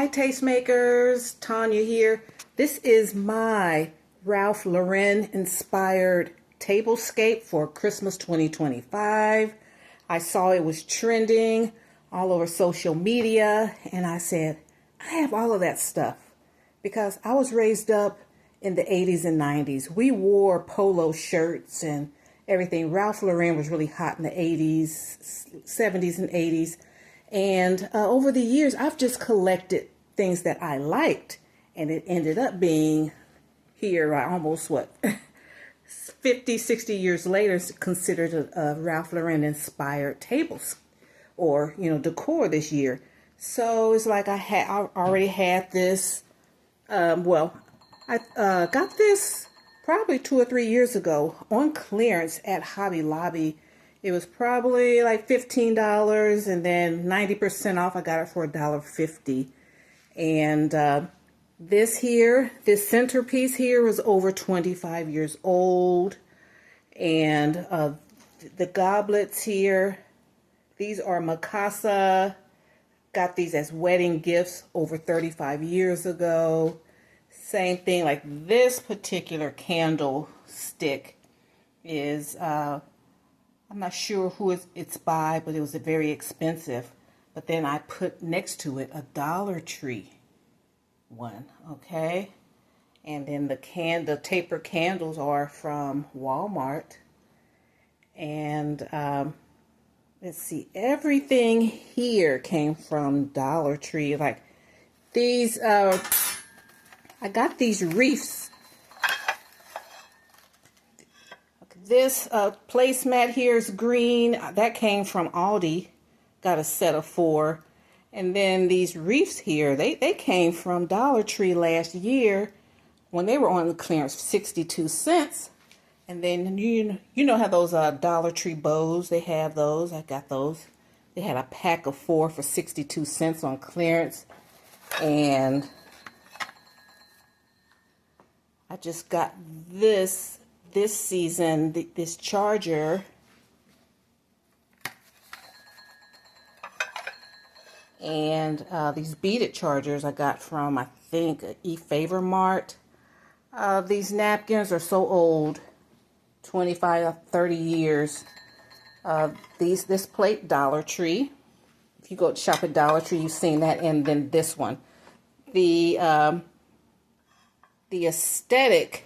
Hi tastemakers, Tanya here. This is my Ralph Lauren inspired tablescape for Christmas 2025. I saw it was trending all over social media and I said, I have all of that stuff because I was raised up in the 80s and 90s. We wore polo shirts and everything. Ralph Lauren was really hot in the 80s, 70s and 80s. And over the years, I've just collected things that I liked. And it ended up being here almost, 50, 60 years later, considered a Ralph Lauren inspired tables or, decor this year. So it's like I already had this. I got this probably 2 or 3 years ago on clearance at Hobby Lobby. It was probably like $15 and then 90% off. I got it for $1.50. And this centerpiece here was over 25 years old. And the goblets here, these are Mikasa. Got these as wedding gifts over 35 years ago. Same thing, like this particular candlestick is, I'm not sure who it's by, but it was very expensive. But then I put next to it a Dollar Tree one, okay? And then the taper candles are from Walmart. And let's see, everything here came from Dollar Tree. Like these, I got these wreaths. This placemat here is green. That came from Aldi. Got a set of 4. And then these wreaths here, they came from Dollar Tree last year when they were on the clearance, 62 cents. And then you know how those Dollar Tree bows, they have those. I got those. They had a pack of 4 for 62 cents on clearance. And I just got this season, this charger. And these beaded chargers I got from, I think, eFavor Mart. These napkins are so old, 25, 30 years. This plate, Dollar Tree. If you go shop at Dollar Tree, you've seen that. And then this one. The aesthetic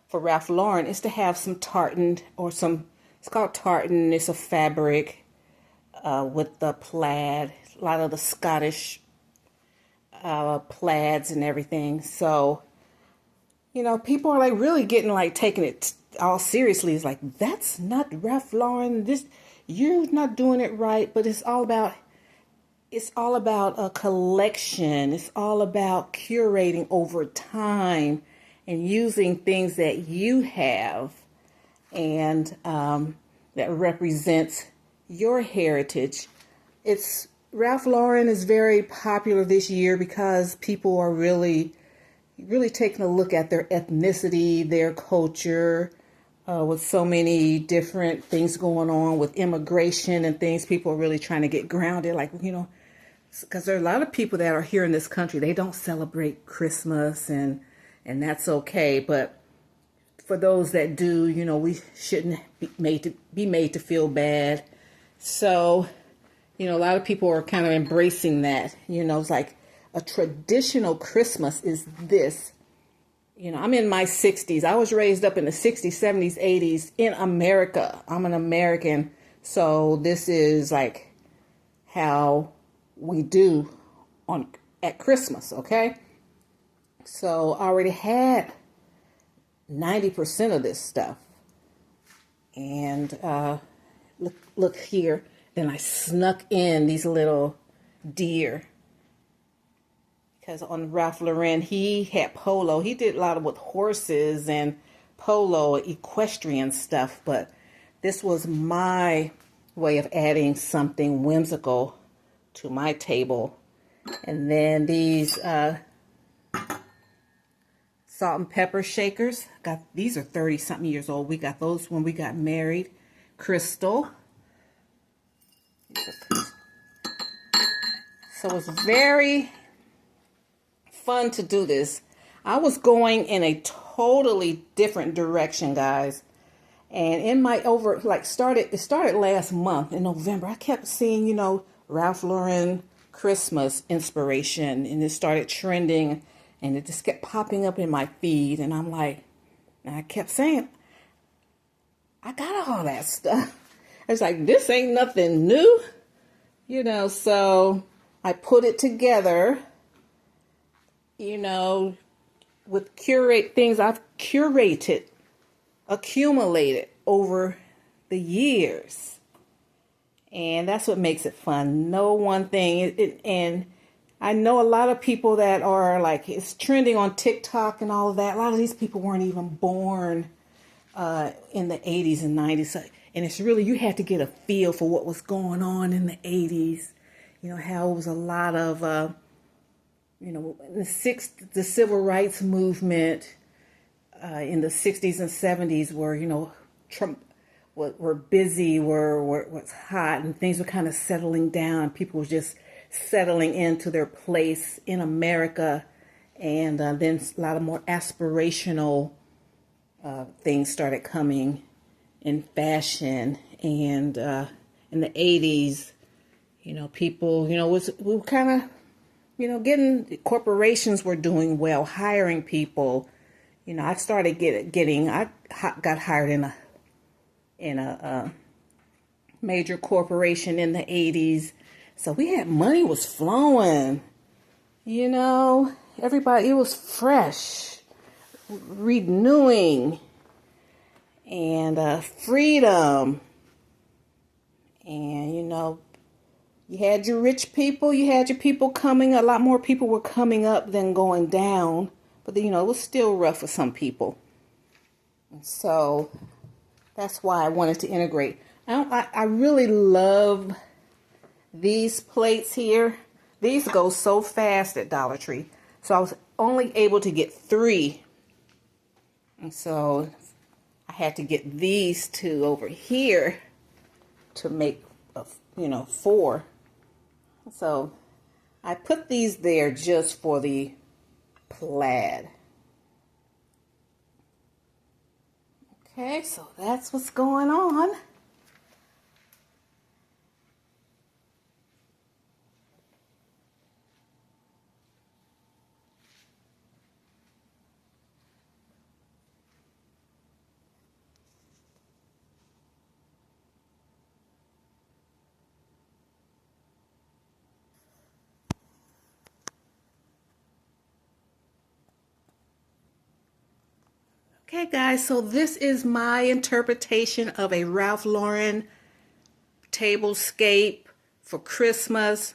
for Ralph Lauren is to have some tartan or it's called tartan. It's a fabric with the plaid, a lot of the Scottish plaids and everything. So, people are like really taking it all seriously. It's like, that's not Ralph Lauren. You're not doing it right. But it's all about a collection. It's all about curating over time and using things that you have and that represents your heritage. Ralph Lauren is very popular this year because people are really taking a look at their ethnicity, their culture, with so many different things going on with immigration and things. People are really trying to get grounded, because there are a lot of people that are here in this country. They don't celebrate Christmas and that's okay. But for those that do, we shouldn't be made to feel bad. So, a lot of people are kind of embracing that. It's like a traditional Christmas is this. I'm in my 60s. I was raised up in the 60s, 70s, 80s in America. I'm an American. So this is like how we do at Christmas, okay? So I already had 90% of this stuff. And look here. Then I snuck in these little deer. Because on Ralph Lauren, he had polo. He did a lot with horses and polo, equestrian stuff. But this was my way of adding something whimsical to my table. And then these salt and pepper shakers. These are 30-something years old. We got those when we got married. Crystal. So it's very fun to do this. I was going in a totally different direction, guys. And in my it started last month in November. I kept seeing, Ralph Lauren Christmas inspiration, and it started trending, and it just kept popping up in my feed. And I kept saying, I got all that stuff. It's like, this ain't nothing new, so I put it together, with things I've accumulated over the years. And that's what makes it fun. No one thing. And I know a lot of people that are like, it's trending on TikTok and all of that. A lot of these people weren't even born in the 80s and 90s. And it's really, you had to get a feel for what was going on in the 80s. How it was a lot of, the civil rights movement in the 60s and 70s where, Trump were busy, was hot, and things were kind of settling down. People were just settling into their place in America. And then a lot of more aspirational things started coming in fashion. And in the 80s, people, we were kind of, corporations were doing well, hiring people. I started I got hired in a major corporation in the 80s. So we had money was flowing, everybody, it was fresh, renewing, and freedom. And, you had your rich people, you had your people coming, a lot more people were coming up than going down. But, it was still rough for some people. And so that's why I wanted to integrate. I really love these plates here. These go so fast at Dollar Tree. So I was only able to get 3. And so I had to get these 2 over here to make, 4. So I put these there just for the plaid. Okay, so that's what's going on. Okay, guys, so this is my interpretation of a Ralph Lauren tablescape for Christmas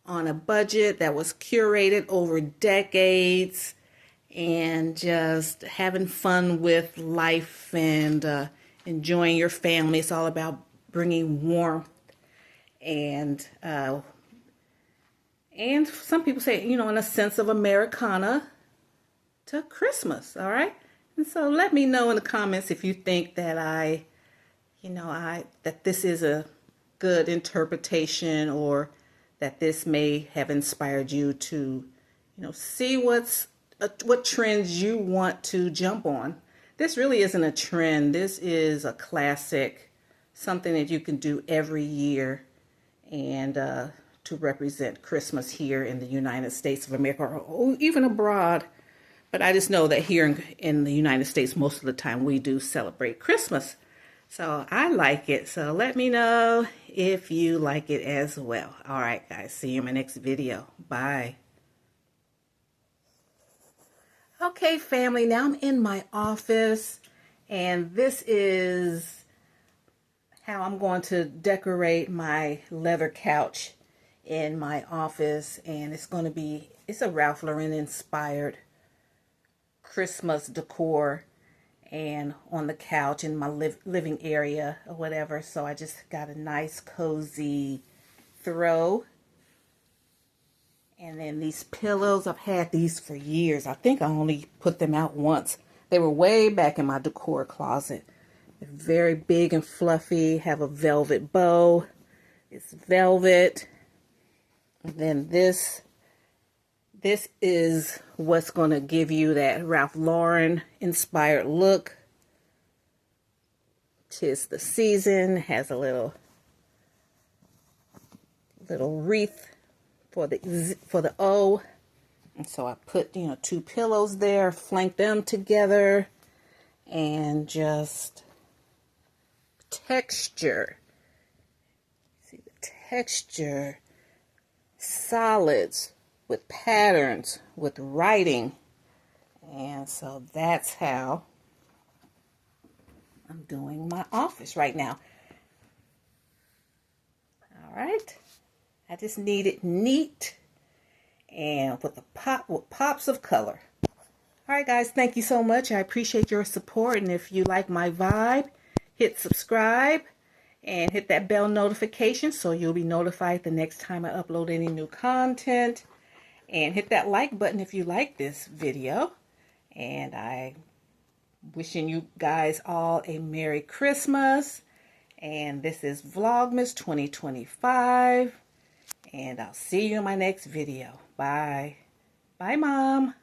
on a budget that was curated over decades, and just having fun with life and enjoying your family. It's all about bringing warmth and some people say, in a sense of Americana to Christmas, all right? And so let me know in the comments if you think that that this is a good interpretation, or that this may have inspired you to, see what trends you want to jump on. This really isn't a trend. This is a classic, something that you can do every year, and to represent Christmas here in the United States of America, or even abroad. But I just know that here in the United States, most of the time we do celebrate Christmas. So I like it. So let me know if you like it as well. All right, guys. See you in my next video. Bye. Okay, family. Now I'm in my office, and this is how I'm going to decorate my leather couch in my office. And it's a Ralph Lauren inspired Christmas decor, and on the couch in my living area or whatever. So I just got a nice cozy throw. And then these pillows, I've had these for years. I think I only put them out once. They were way back in my decor closet. They're very big and fluffy, have a velvet bow. It's velvet. And then This is what's going to give you that Ralph Lauren inspired look. 'Tis the season. Has a little wreath for the O. And so I put, two pillows there, flank them together, and just texture. See the texture, solids with patterns, with writing. And so that's how I'm doing my office right now. All right. I just need it neat and with pops of color. All right, guys, thank you so much. I appreciate your support. And if you like my vibe, hit subscribe and hit that bell notification so you'll be notified the next time I upload any new content. And hit that like button if you like this video. And I wishing you guys all a Merry Christmas. And this is Vlogmas 2025. And I'll see you in my next video. Bye. Bye, Mom.